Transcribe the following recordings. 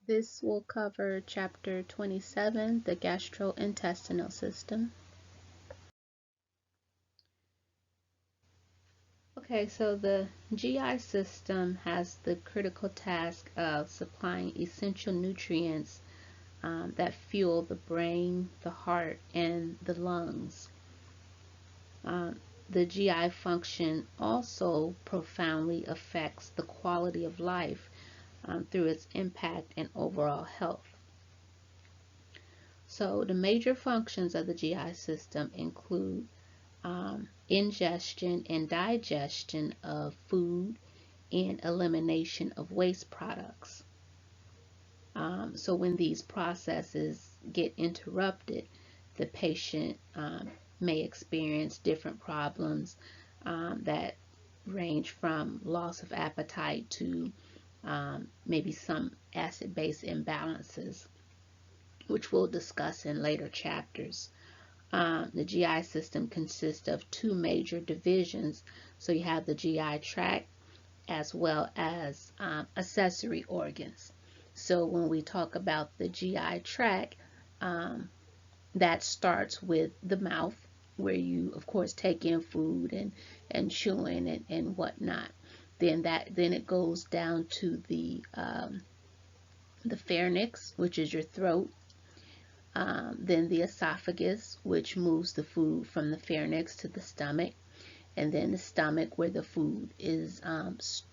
This will cover Chapter 27, the gastrointestinal system. Okay, so the GI system has the critical task of supplying essential nutrients that fuel the brain, the heart, and the lungs. The GI function also profoundly affects the quality of life through its impact and overall health. So, the major functions of the GI system include ingestion and digestion of food and elimination of waste products. So, when these processes get interrupted, the patient may experience different problems that range from loss of appetite to maybe some acid-base imbalances, which we'll discuss in later chapters. The GI system consists of two major divisions. So you have the GI tract as well as accessory organs. So when we talk about the GI tract, that starts with the mouth, where you, of course, take in food and chewing and whatnot. Then it goes down to the pharynx, which is your throat. Then the esophagus, which moves the food from the pharynx to the stomach, and then the stomach, where the food is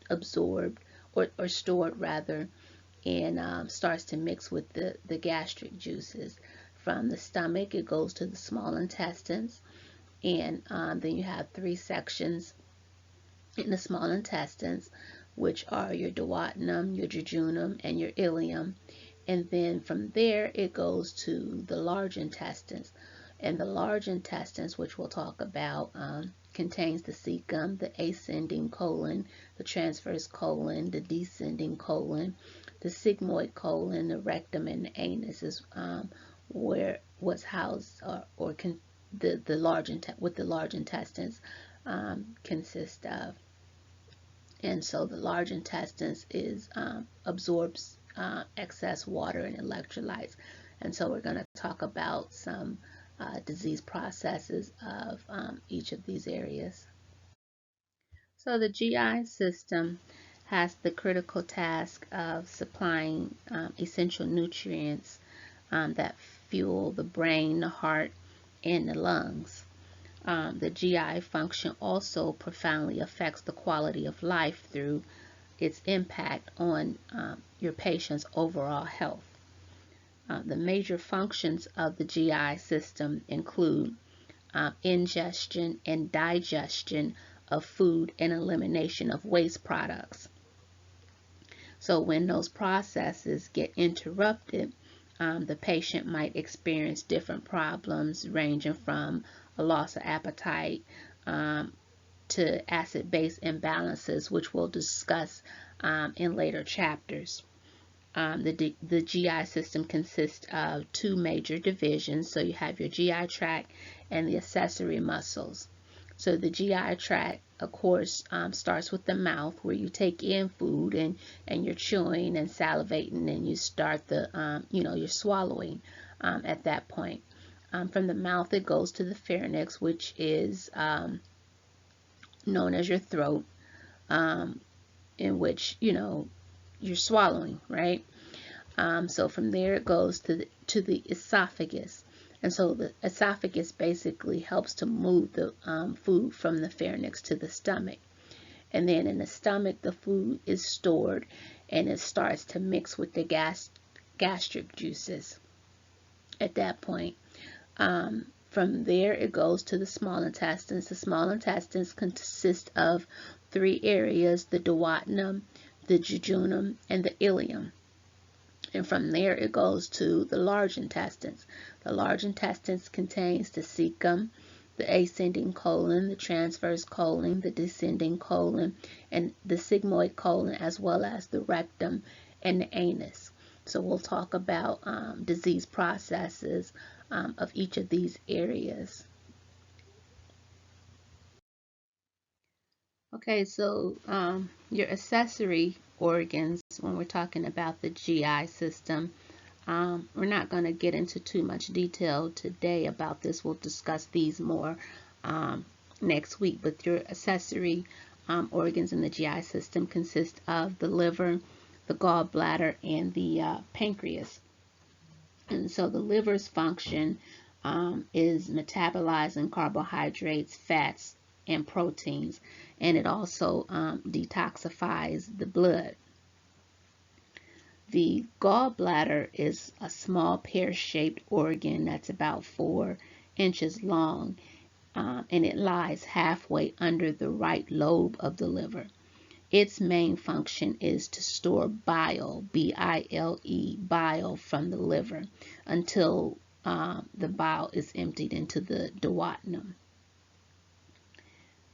absorbed or stored rather, and starts to mix with the gastric juices. From the stomach, it goes to the small intestines, and then you have three sections in the small intestines, which are your duodenum, your jejunum, and your ileum. And then from there, it goes to the large intestines. And the large intestines, which we'll talk about, contains the cecum, the ascending colon, the transverse colon, the descending colon, the sigmoid colon, the rectum, and the anus is where what's housed the large intestines consist of. And so the large intestines absorbs excess water and electrolytes. And so we're going to talk about some disease processes of each of these areas. So the GI system has the critical task of supplying essential nutrients that fuel the brain, the heart, and the lungs. The GI function also profoundly affects the quality of life through its impact on your patient's overall health. The major functions of the GI system include ingestion and digestion of food and elimination of waste products. So when those processes get interrupted, the patient might experience different problems ranging from a loss of appetite to acid-base imbalances, which we'll discuss in later chapters. The GI system consists of two major divisions. So you have your GI tract and the accessory muscles. So the GI tract, of course, starts with the mouth, where you take in food and you're chewing and salivating, and you start you're swallowing at that point. From the mouth, it goes to the pharynx, which is known as your throat, in which you're swallowing, right? So from there it goes to the esophagus, and so the esophagus basically helps to move the food from the pharynx to the stomach. And then in the stomach, the food is stored, and it starts to mix with the gastric juices at that point. From there, it goes to the small intestines. The small intestines consist of three areas: the duodenum, the jejunum, and the ileum. And from there, it goes to the large intestines. The large intestines contains the cecum, the ascending colon, the transverse colon, the descending colon, and the sigmoid colon, as well as the rectum and the anus. So we'll talk about disease processes of each of these areas. Okay, so your accessory organs when we're talking about the GI system. We're not going to get into too much detail today about this. We'll discuss these more next week. But your accessory organs in the GI system consist of the liver, the gallbladder, and the pancreas. And so the liver's function is metabolizing carbohydrates, fats, and proteins, and it also detoxifies the blood. The gallbladder is a small pear-shaped organ that's about 4 inches long, and it lies halfway under the right lobe of the liver. Its main function is to store bile, B-I-L-E, bile from the liver until the bile is emptied into the duodenum.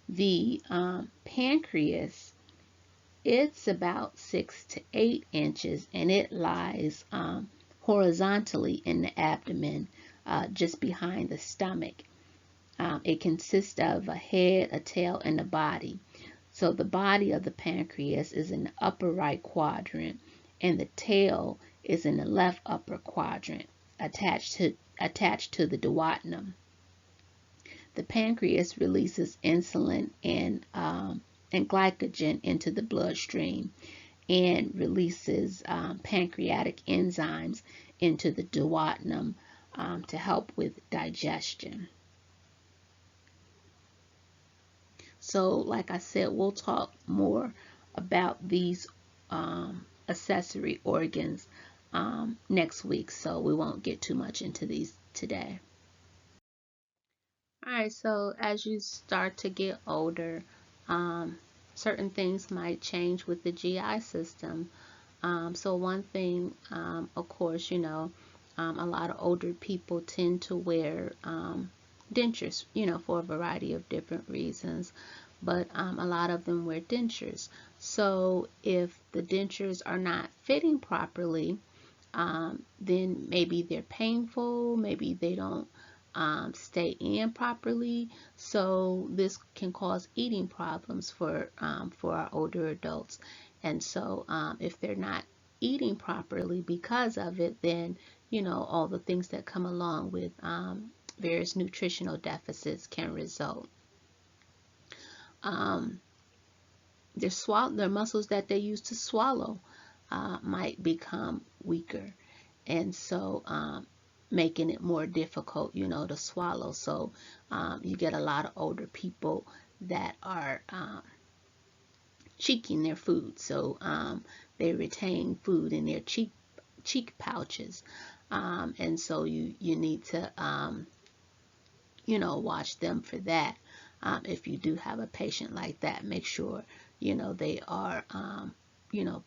The pancreas, it's about 6 to 8 inches, and it lies horizontally in the abdomen, just behind the stomach. It consists of a head, a tail, and a body. So the body of the pancreas is in the upper right quadrant, and the tail is in the left upper quadrant, attached to the duodenum. The pancreas releases insulin and glycogen into the bloodstream, and releases pancreatic enzymes into the duodenum to help with digestion. So, like I said, we'll talk more about these accessory organs next week, so we won't get too much into these today. Alright, so as you start to get older, certain things might change with the GI system. So one thing, of course, a lot of older people tend to wear dentures, for a variety of different reasons, but a lot of them wear dentures. So if the dentures are not fitting properly, then maybe they're painful, maybe they don't stay in properly. So this can cause eating problems for our older adults. And so if they're not eating properly because of it, then all the things that come along with various nutritional deficits can result. Their muscles that they use to swallow might become weaker, and so making it more difficult, to swallow. So you get a lot of older people that are cheeking their food, so they retain food in their cheek pouches, and so you need to watch them for that. If you do have a patient like that, make sure they are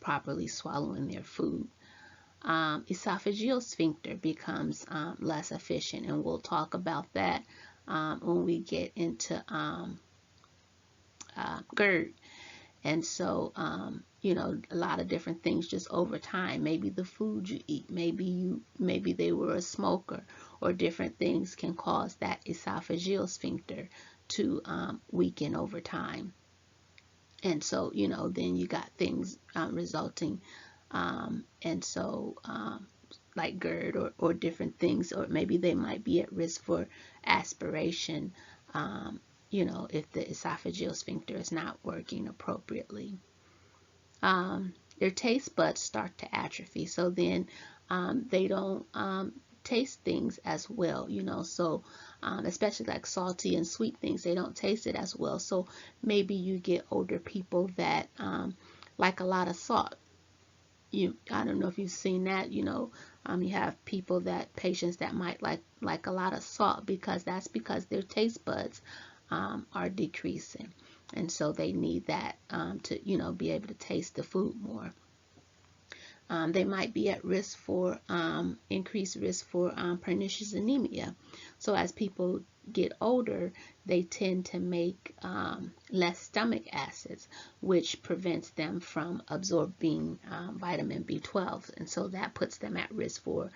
properly swallowing their food. Esophageal sphincter becomes less efficient, and we'll talk about that when we get into GERD. And so a lot of different things just over time. Maybe the food you eat, maybe they were a smoker, or different things can cause that esophageal sphincter to weaken over time. And so then you got things resulting, and so like GERD or different things, or maybe they might be at risk for aspiration, if the esophageal sphincter is not working appropriately. Their taste buds start to atrophy, so then they don't taste things as well, so especially like salty and sweet things, they don't taste it as well. So maybe you get older people that like a lot of salt. I don't know if you've seen that, you have patients that might like a lot of salt, because their taste buds are decreasing, and so they need that to be able to taste the food more. They might be at risk for increased risk for pernicious anemia. So as people get older, they tend to make less stomach acids, which prevents them from absorbing vitamin B12, and so that puts them at risk for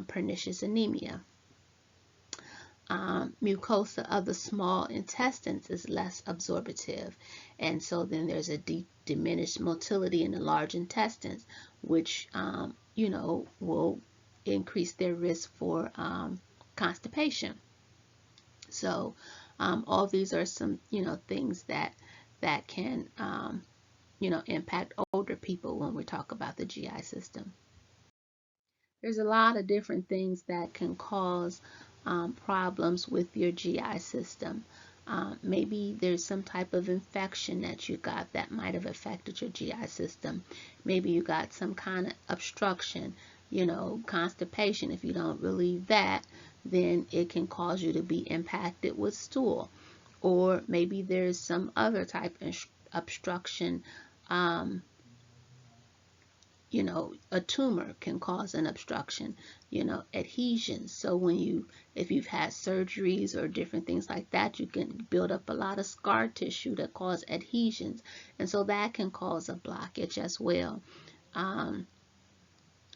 pernicious anemia. mucosa of the small intestines is less absorptive, and so then there's a diminished motility in the large intestines, which will increase their risk for constipation. So all these are some things that can impact older people when we talk about the GI system. There's a lot of different things that can cause problems with your GI system. Maybe there's some type of infection that you got that might have affected your GI system. Maybe you got some kind of obstruction, constipation. If you don't relieve that, then it can cause you to be impacted with stool. Or maybe there's some other type of obstruction. A tumor can cause an obstruction, adhesions. So if you've had surgeries or different things like that, you can build up a lot of scar tissue that cause adhesions. And so that can cause a blockage as well.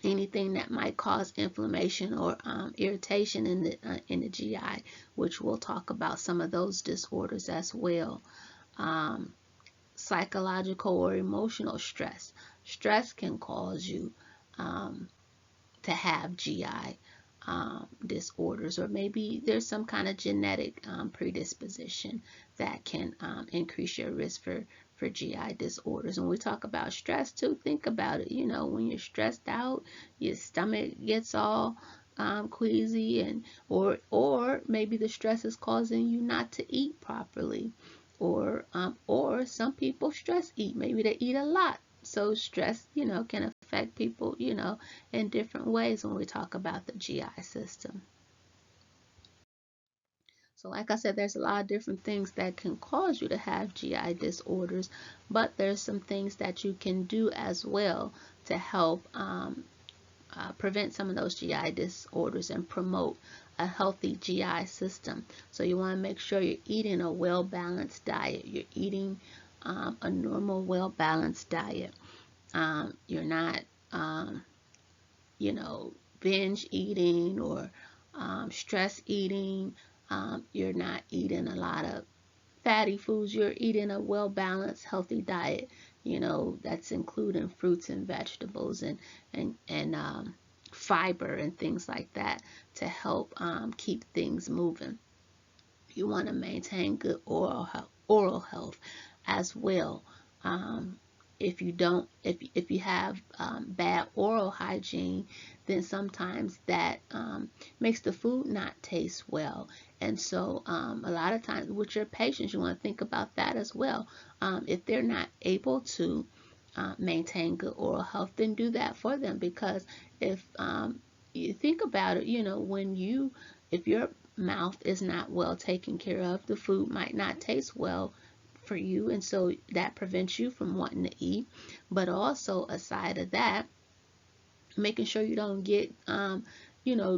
Anything that might cause inflammation or irritation in the GI, which we'll talk about some of those disorders as well. Psychological or emotional stress. Stress can cause you to have GI disorders, or maybe there's some kind of genetic predisposition that can increase your risk for GI disorders. When we talk about stress too, think about it. When you're stressed out, your stomach gets all queasy, and or maybe the stress is causing you not to eat properly. Or some people stress eat. Maybe they eat a lot. So stress, can affect people, in different ways when we talk about the GI system. So like I said, there's a lot of different things that can cause you to have GI disorders, but there's some things that you can do as well to help prevent some of those GI disorders and promote a healthy GI system. So you want to make sure you're eating a well-balanced diet. You're eating a normal, well-balanced diet. You're not, binge eating or stress eating. You're not eating a lot of fatty foods. You're eating a well-balanced, healthy diet. That's including fruits and vegetables and fiber and things like that to help keep things moving. You want to maintain good oral health as well. If you have bad oral hygiene, then sometimes that makes the food not taste well. And so a lot of times with your patients, you want to think about that as well. If they're not able to maintain good oral health, then do that for them. Because if you think about it, if your mouth is not well taken care of, the food might not taste well for you, and so that prevents you from wanting to eat. But also, aside of that, making sure you don't get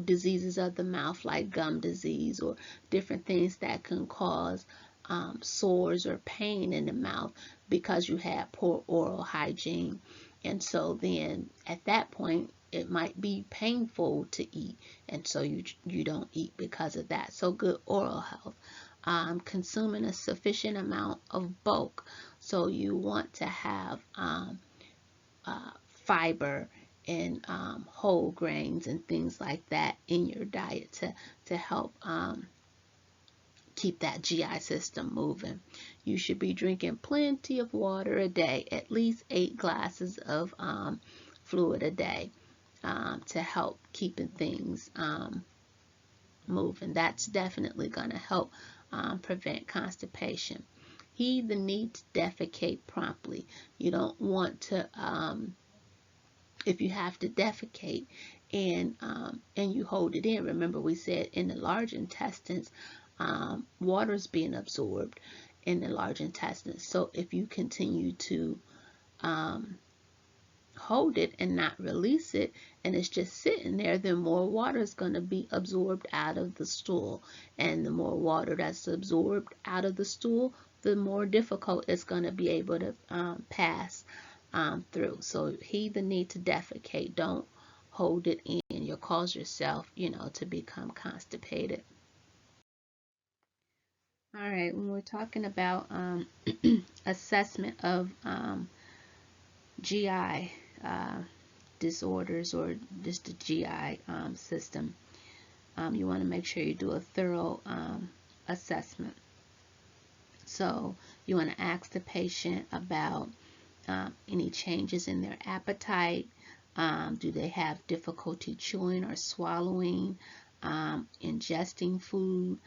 diseases of the mouth like gum disease or different things that can cause sores or pain in the mouth because you had poor oral hygiene. And so then at that point it might be painful to eat, and so you don't eat because of that. So good oral health. Consuming a sufficient amount of bulk. So you want to have fiber and whole grains and things like that in your diet to help keep that GI system moving. You should be drinking plenty of water a day, at least 8 glasses of fluid a day to help keeping things moving. That's definitely going to help prevent constipation. Heed the need to defecate promptly. You don't want to, if you have to defecate and you hold it in. Remember, we said in the large intestines, water is being absorbed in the large intestines. So if you continue to hold it and not release it, and it's just sitting there, then more water is going to be absorbed out of the stool. And the more water that's absorbed out of the stool, the more difficult it's going to be able to pass through. So heed the need to defecate. Don't hold it in. You'll cause yourself, to become constipated. All right, when we're talking about assessment of GI disorders or just the GI system, you want to make sure you do a thorough assessment. So you want to ask the patient about any changes in their appetite. Do they have difficulty chewing or swallowing, ingesting food?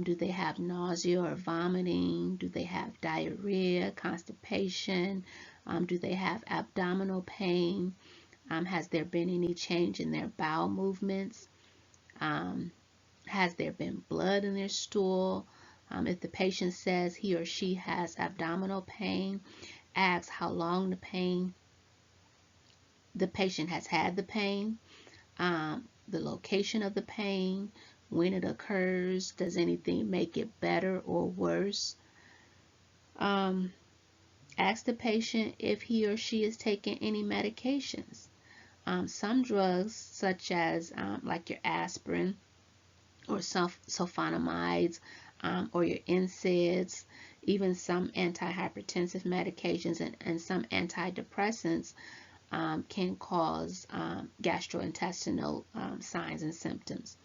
Do they have nausea or vomiting? Do they have diarrhea, constipation? Do they have abdominal pain? Has there been any change in their bowel movements? Has there been blood in their stool? If the patient says he or she has abdominal pain, ask how long the patient has had the pain, the location of the pain, when it occurs, does anything make it better or worse? Ask the patient if he or she is taking any medications. Some drugs, such as like your aspirin or sulfonamides, or your NSAIDs, even some antihypertensive medications and some antidepressants can cause gastrointestinal signs and symptoms.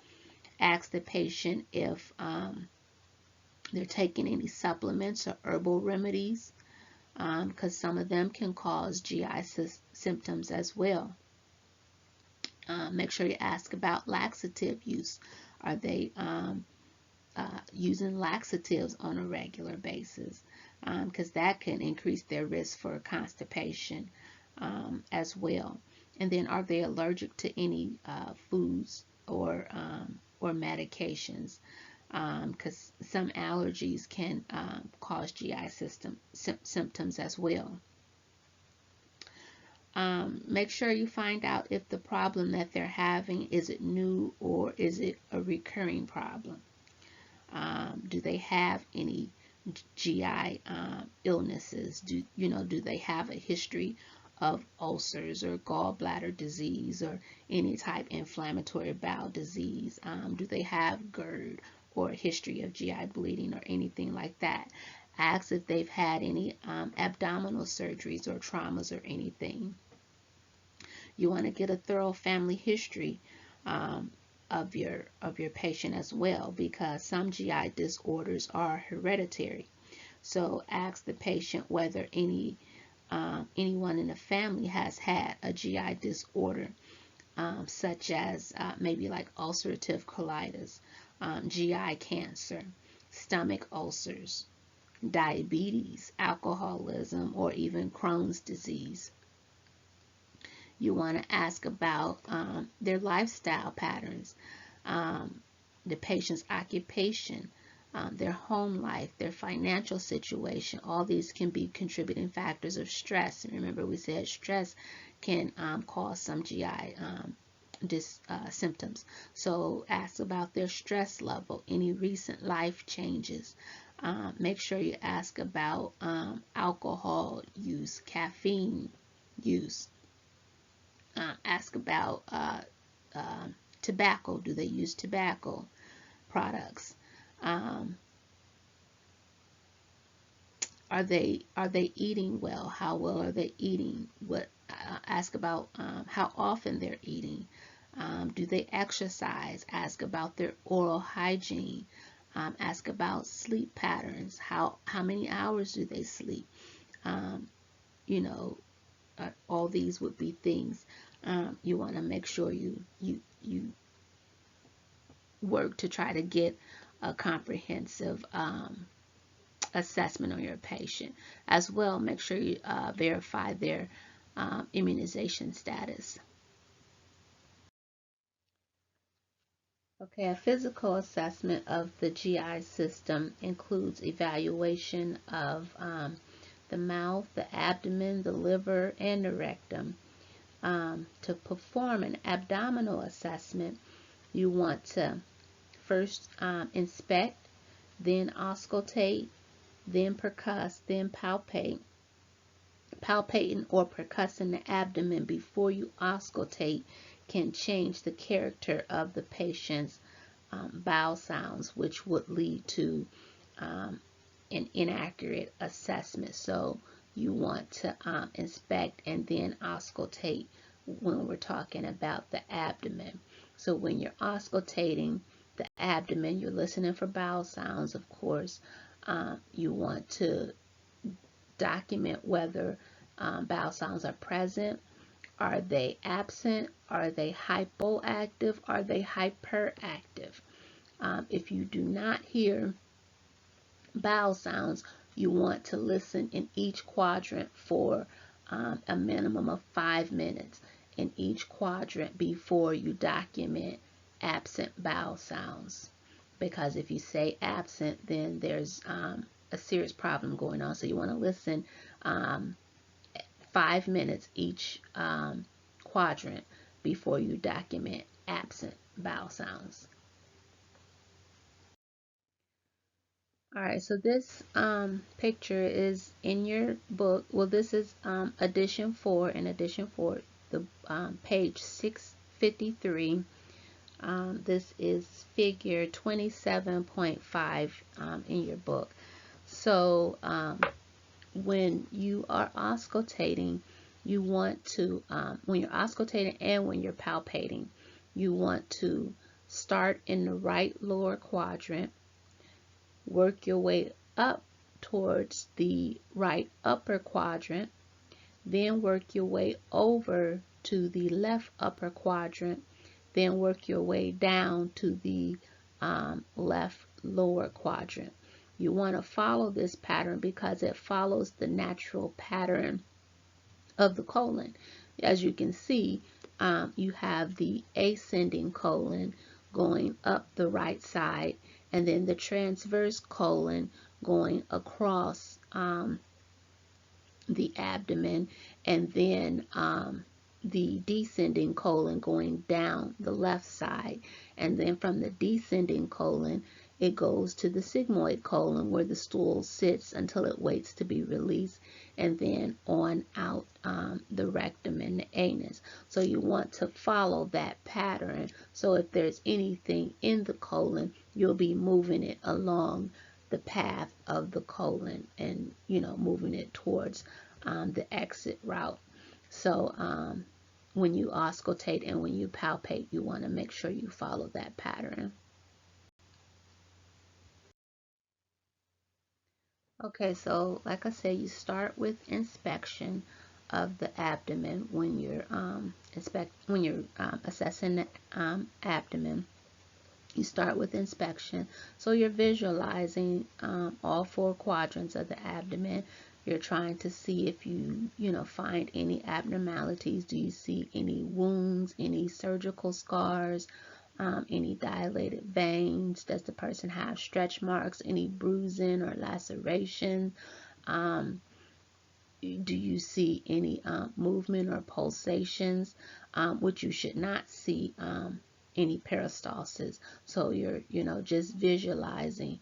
Ask the patient if they're taking any supplements or herbal remedies, because some of them can cause GI symptoms as well. Make sure you ask about laxative use. Are they using laxatives on a regular basis? Because that can increase their risk for constipation as well. And then, are they allergic to any foods or medications? Because some allergies can cause GI symptoms as well. Make sure you find out if the problem that they're having, is it new or is it a recurring problem? Do they have any GI illnesses? Do they have a history of ulcers or gallbladder disease or any type inflammatory bowel disease? Do they have GERD or a history of GI bleeding or anything like that? Ask if they've had any abdominal surgeries or traumas or anything. You want to get a thorough family history of your patient as well, because some GI disorders are hereditary. So ask the patient whether anyone in the family has had a GI disorder, such as maybe like ulcerative colitis, GI cancer, stomach ulcers, diabetes, alcoholism, or even Crohn's disease. You want to ask about their lifestyle patterns, the patient's occupation, their home life, their financial situation. All these can be contributing factors of stress. And remember, we said stress can cause some GI symptoms. So ask about their stress level, any recent life changes. Make sure you ask about alcohol use, caffeine use. Ask about tobacco. Do they use tobacco products? Are they eating well? How well are they eating? Ask about how often they're eating. Do they exercise? Ask about their oral hygiene. Ask about sleep patterns. How many hours do they sleep? You know, all these would be things you want to make sure you work to try to get a comprehensive assessment on your patient. As well, make sure you verify their immunization status. Okay, a physical assessment of the GI system includes evaluation of the mouth, the abdomen, the liver, and the rectum. To perform an abdominal assessment, you want to first inspect, then auscultate, then percuss, then palpate. Palpating or percussing the abdomen before you auscultate can change the character of the patient's bowel sounds, which would lead to an inaccurate assessment. So you want to inspect and then auscultate when we're talking about the abdomen. So when you're auscultating the abdomen, you're listening for bowel sounds, of course. You want to document whether bowel sounds are present. Are they absent? Are they hypoactive? Are they hyperactive? If you do not hear bowel sounds, you want to listen in each quadrant for a minimum of 5 minutes in each quadrant before you document absent bowel sounds. Because if you say absent, then there's a serious problem going on. So you want to listen 5 minutes each quadrant before you document absent bowel sounds. All right, so this picture is in your book. Well, this is edition 4, and edition 4, the page 653. This is figure 27.5 in your book. So when you are auscultating, you want to, when you're auscultating and when you're palpating, you want to start in the right lower quadrant, work your way up towards the right upper quadrant, then work your way over to the left upper quadrant, then work your way down to the left lower quadrant. You want to follow this pattern because it follows the natural pattern of the colon. As you can see, you have the ascending colon going up the right side, and then the transverse colon going across the abdomen, and then the descending colon going down the left side. And then from the descending colon, it goes to the sigmoid colon where the stool sits until it waits to be released, and then on out the rectum and the anus. So you want to follow that pattern. So if there's anything in the colon, you'll be moving it along the path of the colon and, moving it towards the exit route. So when you auscultate and when you palpate, you want to make sure you follow that pattern. Okay, so like I said, you start with inspection of the abdomen when you're assessing the abdomen. You start with inspection, so you're visualizing all 4 quadrants of the abdomen. You're trying to see if you find any abnormalities. Do you see any wounds, any surgical scars, any dilated veins? Does the person have stretch marks, any bruising or laceration? Do you see any movement or pulsations, which you should not see any peristalsis? So you're just visualizing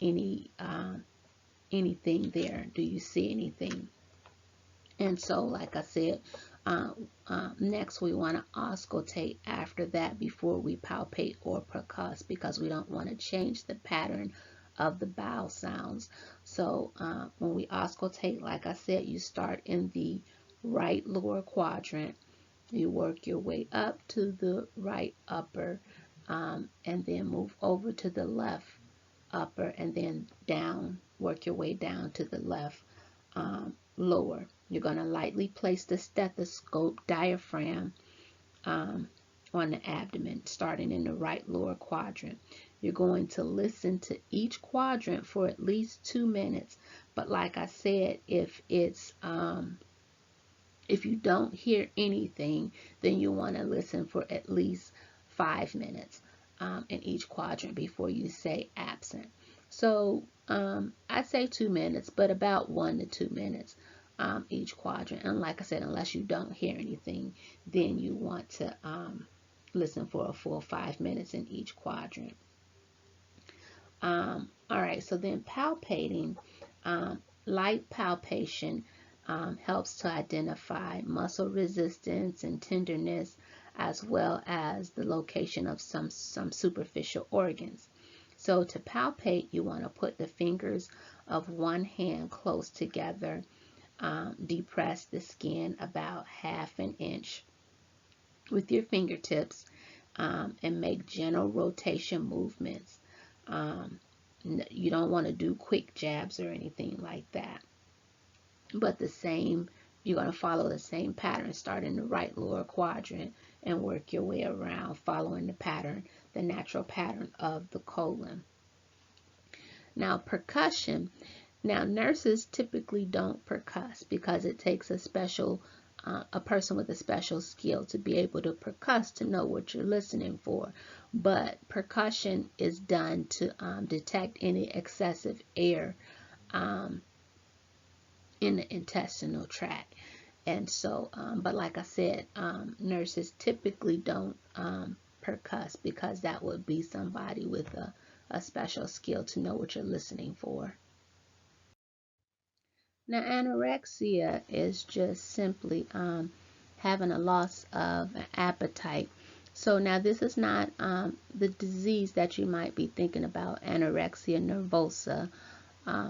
any anything there. Do you see anything? And so, like I said, next we want to auscultate after that before we palpate or percuss, because we don't want to change the pattern of the bowel sounds. So when we auscultate, like I said, you start in the right lower quadrant, you work your way up to the right upper, and then move over to the left upper, and then down, work your way down to the left lower. You're going to lightly place the stethoscope diaphragm on the abdomen, starting in the right lower quadrant. You're going to listen to each quadrant for at least 2 minutes. But like I said, if you don't hear anything, then you want to listen for at least 5 minutes in each quadrant before you say absent. So I say 2 minutes, but about 1 to 2 minutes each quadrant. And like I said, unless you don't hear anything, then you want to listen for a full 5 minutes in each quadrant. All right, so then palpating, light palpation helps to identify muscle resistance and tenderness, as well as the location of some superficial organs. So to palpate, you want to put the fingers of one hand close together, depress the skin about 1/2 inch with your fingertips, and make gentle rotation movements. Um, you don't want to do quick jabs or anything like that, but you're going to follow the same pattern. Start in the right lower quadrant and work your way around, following the pattern, the natural pattern of the colon. Now, percussion. Now, nurses typically don't percuss because it takes a person with a special skill to be able to percuss, to know what you're listening for. But percussion is done to detect any excessive air in the intestinal tract. And so, but like I said, nurses typically don't percuss because that would be somebody with a special skill to know what you're listening for. Now, anorexia is just simply having a loss of an appetite. So now this is not the disease that you might be thinking about, anorexia nervosa,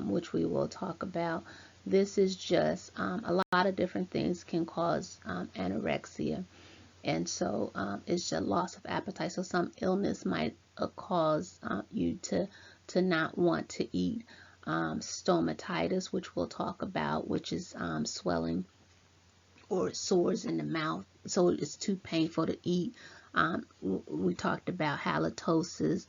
which we will talk about. This is just a lot of different things can cause anorexia. And so it's just loss of appetite. So some illness might cause you to not want to eat. Stomatitis, which we'll talk about, which is swelling or sores in the mouth, so it's too painful to eat. We talked about halitosis,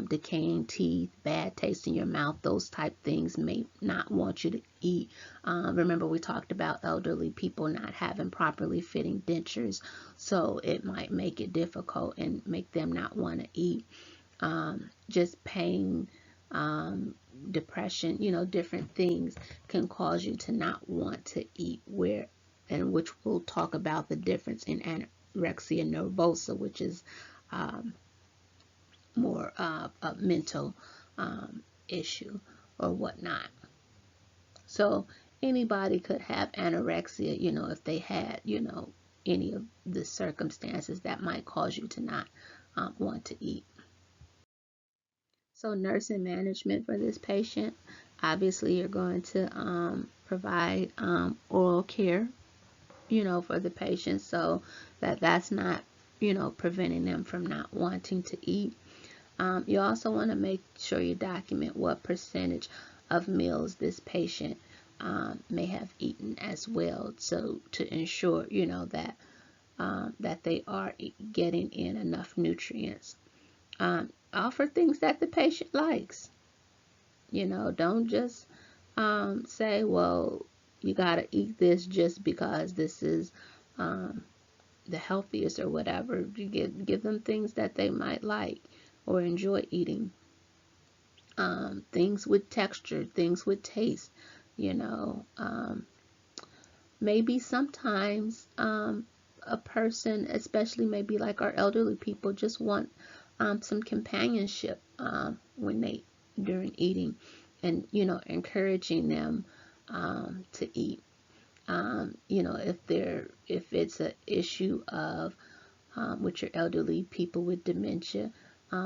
decaying teeth, bad taste in your mouth. Those type things may not want you to eat. Remember, we talked about elderly people not having properly fitting dentures, so it might make it difficult and make them not want to eat. Just pain, depression, different things can cause you to not want to eat, which we'll talk about the difference in anorexia nervosa, which is more a mental issue or whatnot. So anybody could have anorexia, if they had, any of the circumstances that might cause you to not want to eat. So nursing management for this patient, obviously you're going to provide oral care, for the patient, so that's not, preventing them from not wanting to eat. You also want to make sure you document what percentage of meals this patient may have eaten as well, so to ensure, that they are getting in enough nutrients. Offer things that the patient likes. Don't just say, well, you got to eat this just because this is the healthiest or whatever. You give them things that they might like or enjoy eating. Things with texture, things with taste. Maybe sometimes a person, especially maybe like our elderly people, just want some companionship during eating, and encouraging them to eat. If it's an issue of with your elderly people with dementia,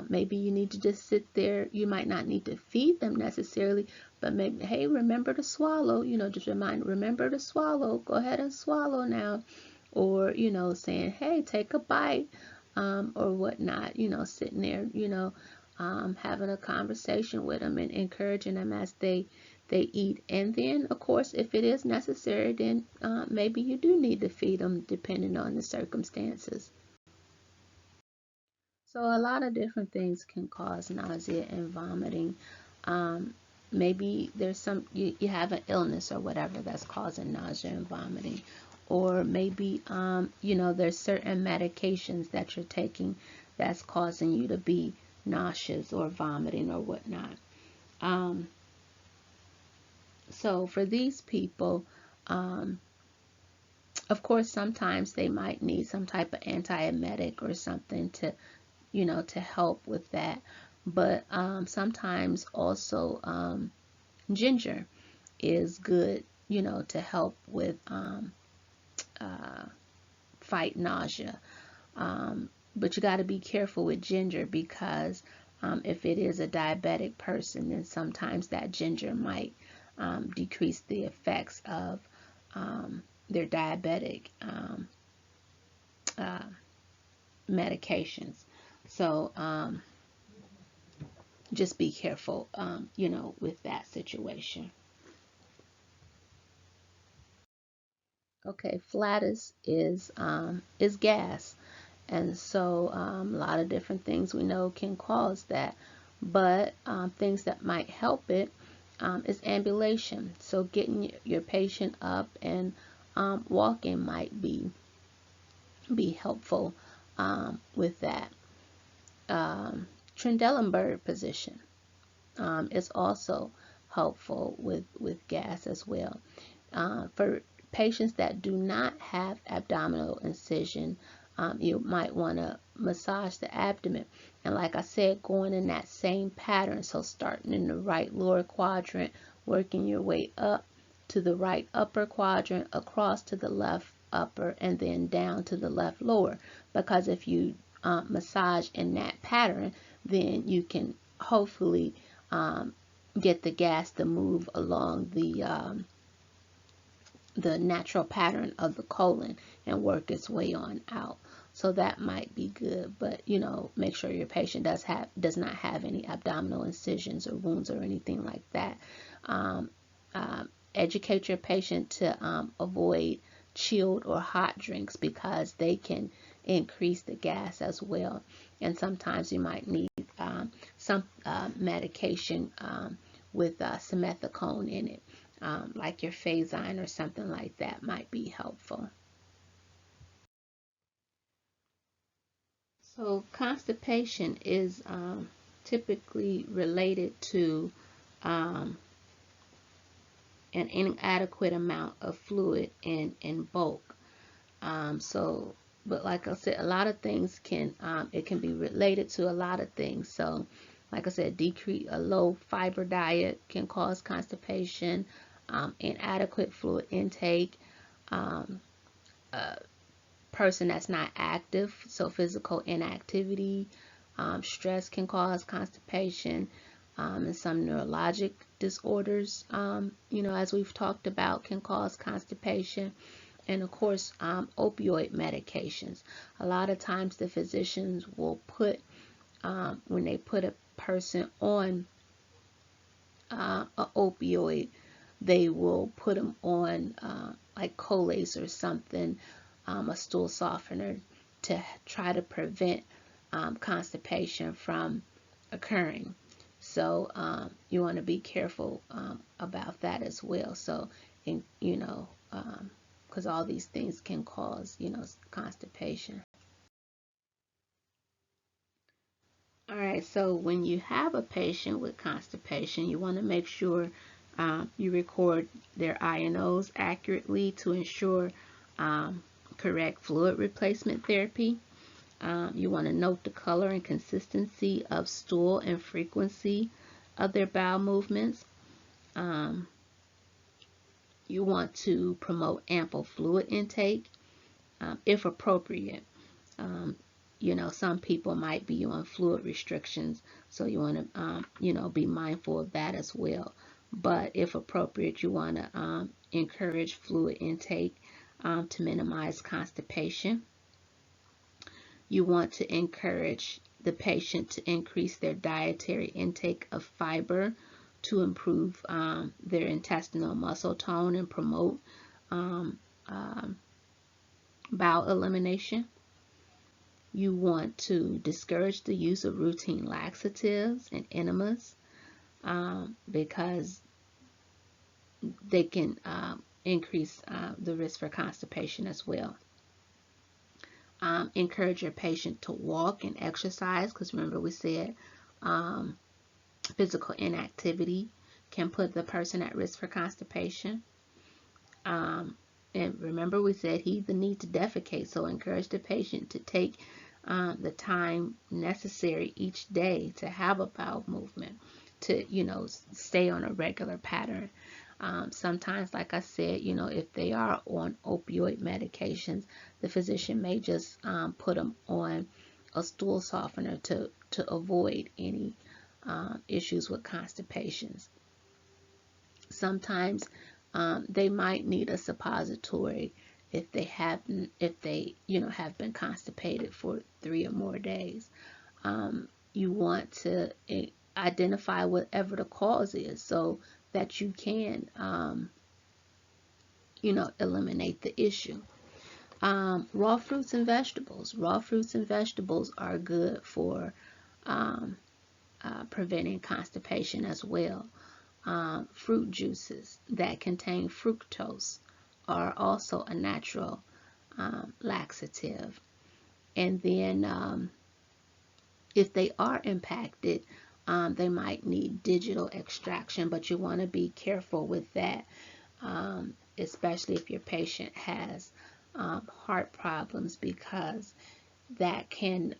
maybe you need to just sit there. You might not need to feed them necessarily, but maybe, hey, remember to swallow. Just remember to swallow. Go ahead and swallow now. Or saying, hey, take a bite, or whatnot. Sitting there, having a conversation with them and encouraging them as they eat. And then, of course, if it is necessary, then maybe you do need to feed them depending on the circumstances. So a lot of different things can cause nausea and vomiting. Maybe there's you have an illness or whatever that's causing nausea and vomiting. Or maybe, there's certain medications that you're taking that's causing you to be nauseous or vomiting or whatnot. So for these people, of course, sometimes they might need some type of antiemetic or something to help with that. But sometimes also ginger is good, to help with fight nausea. But you got to be careful with ginger because If it is a diabetic person, then sometimes that ginger might decrease the effects of their diabetic uh, medications. So just be careful, with that situation. Okay, flatus is gas, and so a lot of different things we know can cause that, but things that might help it is ambulation. So getting your patient up and walking might be helpful with that. Trendelenburg position is also helpful with gas as well. For patients that do not have abdominal incision, you might want to massage the abdomen. And like I said, going in that same pattern. So starting in the right lower quadrant, working your way up to the right upper quadrant, across to the left upper, and then down to the left lower. Because if you massage in that pattern, then you can hopefully get the gas to move along the natural pattern of the colon and work its way on out. So that might be good, but make sure your patient does not have any abdominal incisions or wounds or anything like that. Educate your patient to avoid chilled or hot drinks because they can increase the gas as well. And sometimes you might need some medication with simethicone in it, like your Phazine or something like that might be helpful. So constipation is typically related to um, an inadequate amount of fluid in bulk. But like I said, a lot of things it can be related to a lot of things. So, like I said, a low fiber diet can cause constipation, inadequate fluid intake, person that's not active, so physical inactivity, stress can cause constipation, and some neurologic disorders, as we've talked about, can cause constipation. And of course, opioid medications. A lot of times the physicians will put, when they put a person on an opioid, they will put them on like Colace or something, a stool softener, to try to prevent constipation from occurring. So you want to be careful about that as well. So, because all these things can cause, constipation. All right, so when you have a patient with constipation, you want to make sure you record their I&Os accurately to ensure correct fluid replacement therapy. You want to note the color and consistency of stool and frequency of their bowel movements. You want to promote ample fluid intake if appropriate. Some people might be on fluid restrictions, so you want to, be mindful of that as well. But if appropriate, you want to encourage fluid intake to minimize constipation. You want to encourage the patient to increase their dietary intake of fiber to improve their intestinal muscle tone and promote bowel elimination. You want to discourage the use of routine laxatives and enemas because they can increase the risk for constipation as well. Encourage your patient to walk and exercise because remember we said physical inactivity can put the person at risk for constipation. And remember we said the need to defecate, so encourage the patient to take the time necessary each day to have a bowel movement, to stay on a regular pattern. Sometimes, like I said, if they are on opioid medications, the physician may just put them on a stool softener to avoid any issues with constipations. Sometimes they might need a suppository if they haven't, if they, have been constipated for 3 or more days. You want to identify whatever the cause is so that you can, eliminate the issue. Raw fruits and vegetables. Raw fruits and vegetables are good for preventing constipation as well. Fruit juices that contain fructose are also a natural laxative. And then if they are impacted, they might need digital extraction, but you want to be careful with that, especially if your patient has heart problems, because that can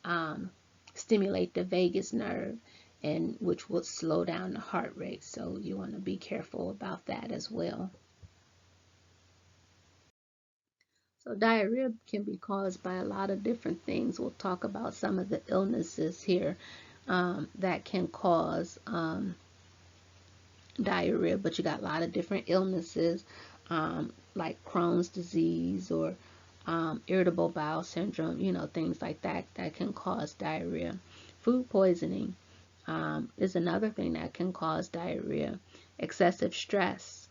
stimulate the vagus nerve, and which will slow down the heart rate. So you want to be careful about that as well. So diarrhea can be caused by a lot of different things. We'll talk about some of the illnesses here that can cause diarrhea, but you got a lot of different illnesses like Crohn's disease or irritable bowel syndrome, things like that that can cause diarrhea. Food poisoning is another thing that can cause diarrhea. Excessive stress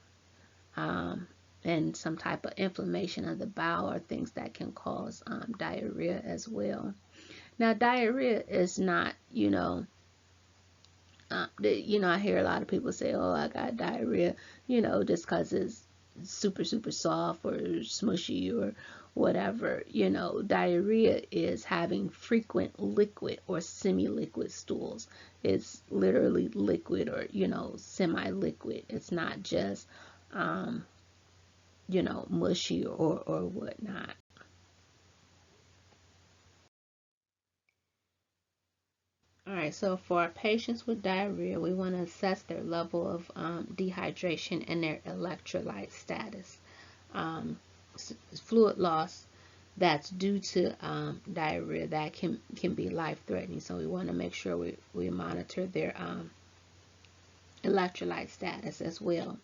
and some type of inflammation of the bowel are things that can cause diarrhea as well. Now, diarrhea is not, I hear a lot of people say, "Oh, I got diarrhea," just because it's super, super soft or smushy or whatever. Diarrhea is having frequent liquid or semi-liquid stools. It's literally liquid or, semi-liquid. It's not just, mushy or whatnot. All right, so for our patients with diarrhea, we want to assess their level of dehydration and their electrolyte status. Fluid loss that's due to diarrhea, that can be life-threatening. So we want to make sure we monitor their electrolyte status as well.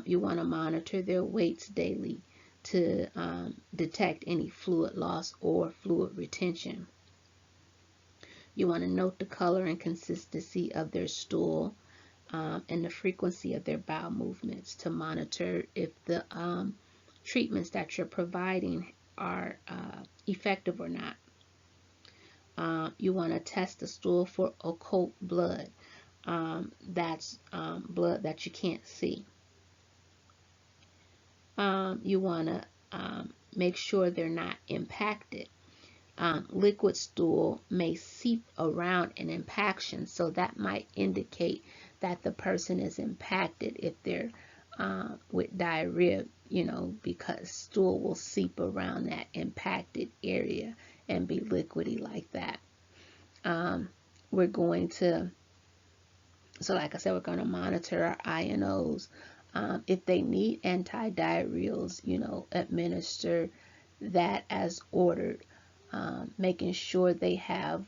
You want to monitor their weights daily to detect any fluid loss or fluid retention. You want to note the color and consistency of their stool and the frequency of their bowel movements to monitor if the treatments that you're providing are effective or not. You want to test the stool for occult blood. That's blood that you can't see. You want to make sure they're not impacted. Liquid stool may seep around an impaction, so that might indicate that the person is impacted if they're with diarrhea, because stool will seep around that impacted area and be liquidy like that. We're going to, so like I said, we're going to monitor our INOs. If they need antidiarrheals, administer that as ordered. Making sure they have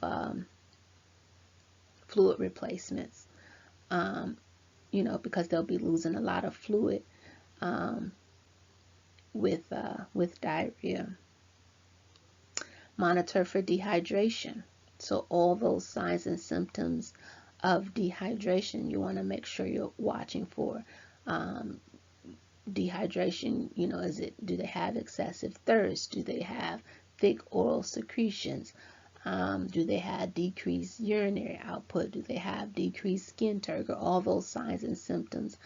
fluid replacements, because they'll be losing a lot of fluid with diarrhea. Monitor for dehydration. So all those signs and symptoms of dehydration, you want to make sure you're watching for. Dehydration, do they have excessive thirst? Do they have thick oral secretions? Do they have decreased urinary output? Do they have decreased skin turgor? All those signs and symptoms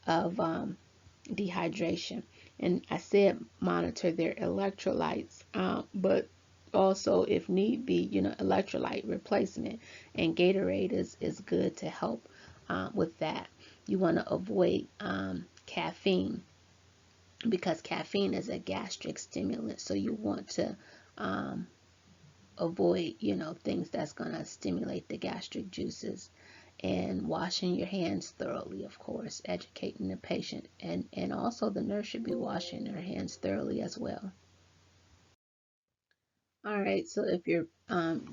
of dehydration. And I said monitor their electrolytes, but also, if need be, electrolyte replacement, and Gatorade is good to help with that. You want to avoid caffeine, because caffeine is a gastric stimulant, so you want to avoid, things that's going to stimulate the gastric juices. And washing your hands thoroughly, of course, educating the patient, and also the nurse should be washing their hands thoroughly as well. All right, so if you're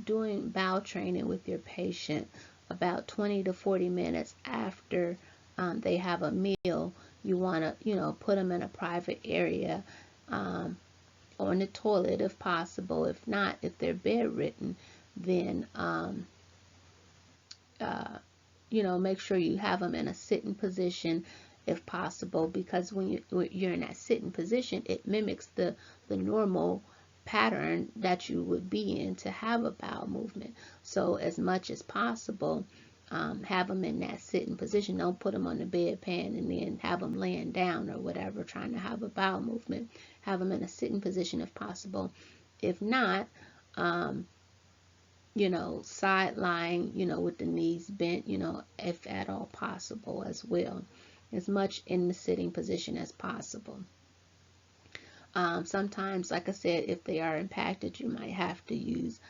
doing bowel training with your patient about 20 to 40 minutes after they have a meal, you want to, put them in a private area on the toilet if possible. If not, if they're bedridden, then make sure you have them in a sitting position if possible, because when you're in that sitting position, it mimics the normal pattern that you would be in to have a bowel movement. So as much as possible, have them in that sitting position. Don't put them on the bedpan and then have them laying down or whatever trying to have a bowel movement. Have them in a sitting position if possible. If not, side lying, with the knees bent, if at all possible as well. As much in the sitting position as possible. Sometimes, like I said, if they are impacted, you might have to use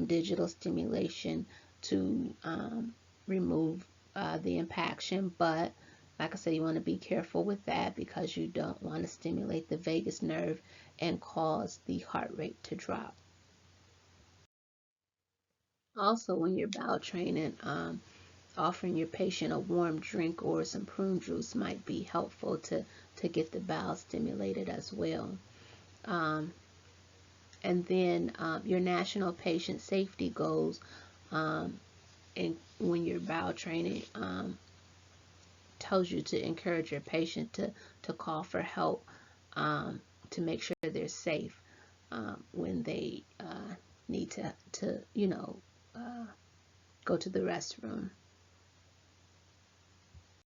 digital stimulation to remove the impaction. But like I said, you want to be careful with that because you don't want to stimulate the vagus nerve and cause the heart rate to drop. Also, when you're bowel training, offering your patient a warm drink or some prune juice might be helpful to get the bowel stimulated as well. Um, and then your national patient safety goals, and when you're bowel training, tells you to encourage your patient to call for help, to make sure they're safe when they need to go to the restroom.